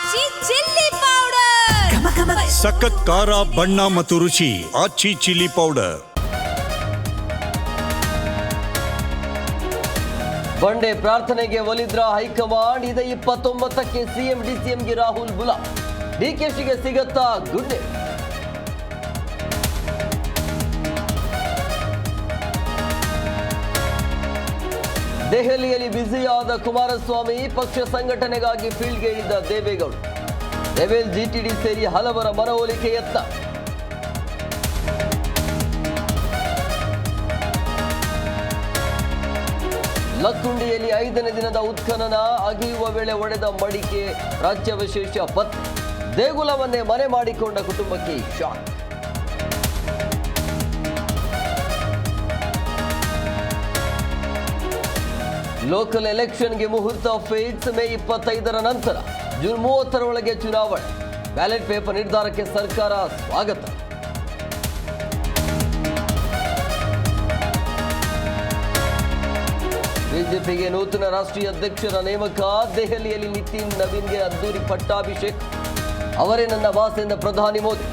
ಆಚಿ chilli powder ಸಖತ್ ಖಾರ ಬಣ್ಣ ಮತ್ತು ರುಚಿ ಆಚಿ ಚಿಲ್ಲಿ ಪೌಡರ್. ಬಂಡೆ ಪ್ರಾರ್ಥನೆಗೆ ಒಲಿದ್ರ ಹೈಕಮಾಂಡ್. ಇದೇ 29ಕ್ಕೆ ಸಿಎಂ ಡಿಸಿಎಂಗೆ ರಾಹುಲ್ ಬುಲಾ. ಡಿಕೆಶಿಗೆ ಸಿಗತ್ತಾ ಗುಡ್ ನ್ಯೂಸ್. ದೆಹಲಿಯಲ್ಲಿ ಬ್ಯುಸಿಯಾದ ಕುಮಾರಸ್ವಾಮಿ. ಪಕ್ಷ ಸಂಘಟನೆಗಾಗಿ ಫೀಲ್ಡ್ಗೆ ಇಳಿದ ದೇವೇಗೌಡ. ಲೆವೆಲ್ ಜಿಟಿಡಿ ಸೇರಿ ಹಲವರ ಮನವೊಲಿಕೆ ಯತ್ನ. ಲಕ್ಕುಂಡಿಯಲ್ಲಿ 5ನೇ ದಿನದ ಉತ್ಖನನ. ಅಗಿಯುವ ವೇಳೆ ಒಡೆದ ಮಡಿಕೆ. ರಾಜ್ಯ ವಿಶೇಷ ಪತ್ತೆ. ದೇಗುಲವನ್ನೇ ಮನೆ ಮಾಡಿಕೊಂಡ ಕುಟುಂಬಕ್ಕೆ ಶಾಕ್. ಲೋಕಲ್ ಎಲೆಕ್ಷನ್ಗೆ ಮುಹೂರ್ತ ಫಿಕ್ಸ್. ಮೇ 25ರ ನಂತರ ಜೂನ್ 30ರ ಒಳಗೆ ಚುನಾವಣೆ. ಬ್ಯಾಲೆಟ್ ಪೇಪರ್ ನಿರ್ಧಾರಕ್ಕೆ ಸರ್ಕಾರ ಸ್ವಾಗತ. ಬಿಜೆಪಿಗೆ ನೂತನ ರಾಷ್ಟ್ರೀಯ ಅಧ್ಯಕ್ಷರ ನೇಮಕ. ದೆಹಲಿಯಲ್ಲಿ ನಿತಿನ್ ನವೀನ್ಗೆ ಅದ್ದೂರಿ ಪಟ್ಟಾಭಿಷೇಕ. ಅವರೇ ನನ್ನ ಬಾಸ್ ಎಂದ ಪ್ರಧಾನಿ ಮೋದಿ.